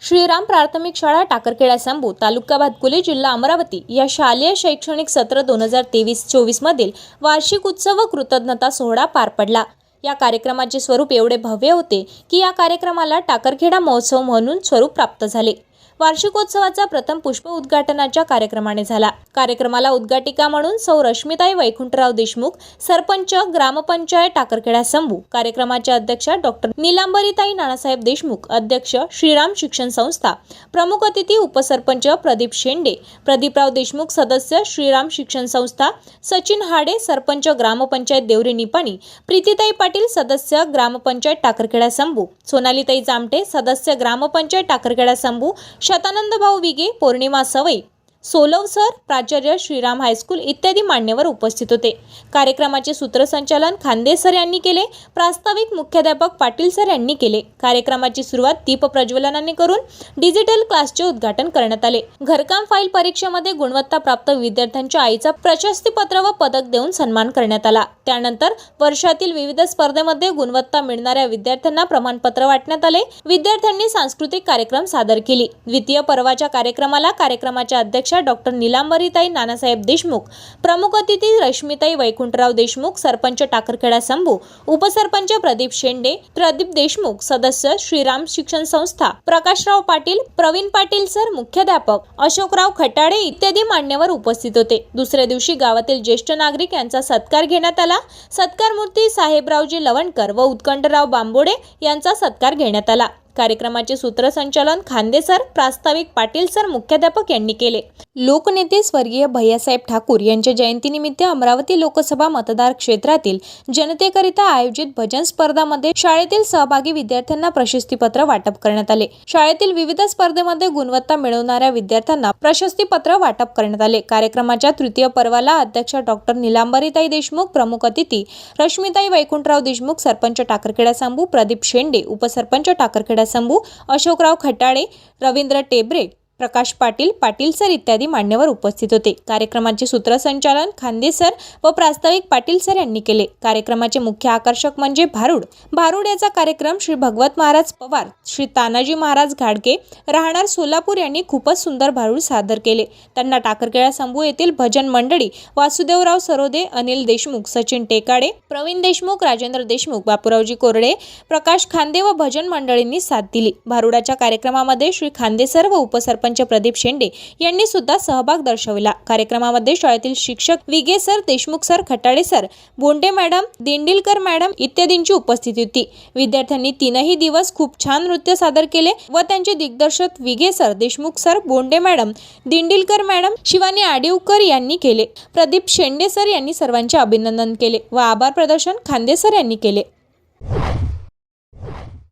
श्रीराम प्राथमिक शाळा टाकरखेडा संभू तालुका भातकुली जिल्हा अमरावती या शालेय शैक्षणिक सत्र 2023-24 मधील वार्षिक उत्सव व कृतज्ञता सोहळा पार पडला। या कार्यक्रमाचे स्वरूप एवढे भव्य होते की या कार्यक्रमाला टाकरखेडा महोत्सव म्हणून स्वरूप प्राप्त झाले। वार्षिकोत्सवाचा प्रथम पुष्प उद्घाटनाच्या कार्यक्रमाने झाला। कार्यक्रमाला उद्घाटिका म्हणून सौ रश्मिताई वैकुंठराव देशमुख, सरपंच ग्रामपंचायत टाकरखेडा संभू, कार्यक्रमाच्या अध्यक्षा डॉक्टर नीलांबरीताई नानासाहेब देशमुख, अध्यक्ष श्रीराम शिक्षण संस्था, प्रमुख अतिथी उपसरपंच प्रदीप शेंडे, प्रदीपराव देशमुख, सदस्य श्रीराम शिक्षण संस्था, सचिन हाडे, सरपंच ग्रामपंचायत देवरी निपाणी, प्रीतीताई पाटील, सदस्य ग्रामपंचायत टाकरखेडा संभू, सोनालीताई जामटे, सदस्य ग्रामपंचायत टाकरखेडा संभू, शतानंद भाऊ विगे, पौर्णिमा सवई, सोलव सर, प्राचार्य श्रीराम हायस्कूल इत्यादी मान्यवर उपस्थित होते। कार्यक्रमाचे सूत्रसंचालन खांदे सर यांनी केले। प्रास्ताविक मुख्याध्यापक पाटील सर यांनी केले। कार्यक्रमाची सुरुवात दीप प्रज्वलनाने करून डिजिटल क्लासचे उद्घाटन करण्यात आले। घरकाम फाईल परीक्षेमध्ये गुणवत्ता प्राप्त विद्यार्थ्यांच्या आईचा प्रशस्तीपत्र व पदक देऊन सन्मान करण्यात आला। त्यानंतर वर्षातील विविध स्पर्धेमध्ये गुणवत्ता मिळणाऱ्या विद्यार्थ्यांना प्रमाणपत्र वाटण्यात आले। विद्यार्थ्यांनी सांस्कृतिक कार्यक्रम सादर केली। द्वितीय पर्वाच्या कार्यक्रमाला कार्यक्रमाच्या अध्यक्ष डॉक्टर नीलांबरीताई नानासाहेब देशमुख, प्रमुख अतिथी रश्मिताई वैकुंठराव देशमुख, सरपंच टाकरखेडा संभू, उपसरपंच प्रदीप शेंडे, प्रदीप देशमुख, सदस्य श्रीराम शिक्षण संस्था, प्रकाशराव पाटील, प्रवीण पाटील सर, मुख्याध्यापक अशोकराव खटाडे इत्यादी मान्यवर उपस्थित होते। दुसऱ्या दिवशी गावातील ज्येष्ठ नागरिक यांचा सत्कार घेण्यात आला। सत्कार मूर्ती साहेबरावजी लवणकर व उत्कंठराव बांबोडे यांचा सत्कार घेण्यात आला। कार्यक्रमाचे सूत्रसंचालन खांदे सर, प्रास्ताविक पाटील सर, मुख्याध्यापक यांनी केले। लोकनेते स्वर्गीय भैयासाहेब ठाकूर यांच्या जयंतीनिमित्त अमरावती लोकसभा मतदार क्षेत्रातील जनतेकरिता आयोजित भजन स्पर्धामध्ये शाळेतील सहभागी विद्यार्थ्यांना प्रशस्तीपत्र वाटप करण्यात आले। शाळेतील विविध स्पर्धेमध्ये गुणवत्ता मिळवणाऱ्या विद्यार्थ्यांना प्रशस्तीपत्र वाटप करण्यात आले। कार्यक्रमाच्या तृतीय पर्वाला अध्यक्ष डॉक्टर नीलांबरीताई देशमुख, प्रमुख अतिथी रश्मिताई वैकुंठराव देशमुख, सरपंच टाकरखेडा संभू प्रदीप शेंडे, उपसरपंच टाकरखेडा संभू अशोकराव खटाडे, रवींद्र टेबरे, प्रकाश पाटील, पाटील सर इत्यादी मान्यवर उपस्थित होते। कार्यक्रमाचे सूत्रसंचालन खांदे सर व प्रास्ताविक पाटील सर यांनी केले। कार्यक्रमाचे मुख्य आकर्षक म्हणजे भारूड याचा कार्यक्रम श्री भगवत महाराज पवार, श्री तानाजी महाराज घाडगे, राहणार सोलापूर यांनी खूपच सुंदर भारूड सादर केले। त्यांना टाकरखेडा संभू येथील भजन मंडळी वासुदेवराव सरोदे, अनिल देशमुख, सचिन टेकाडे, प्रवीण देशमुख, राजेंद्र देशमुख, बापूरावजी कोरडे, प्रकाश खांदे व भजन मंडळींनी साथ दिली। भारूडाच्या कार्यक्रमामध्ये श्री खांदे सर व उपसरपंच प्रदीप शेंडे यांनी सुद्धा सहभाग दर्शविला। कार्यक्रमामध्ये शाळेतील शिक्षक Vige sir, Deshmukh sir, Khatade sir, Bonde madam, Dindilkar madam इत्यादींची उपस्थिती होती। विद्यार्थ्यांनी 3ही दिवस खूप छान नृत्य सादर केले व त्यांचे दिग्दर्शक Vige sir, Deshmukh sir, Bonde madam, Dindilkar madam, Shivani Adivkar यांनी केले। प्रदीप शेंडे सर यांनी सर्वांचे अभिनंदन केले व आभार प्रदर्शन खांदे सर यांनी केले।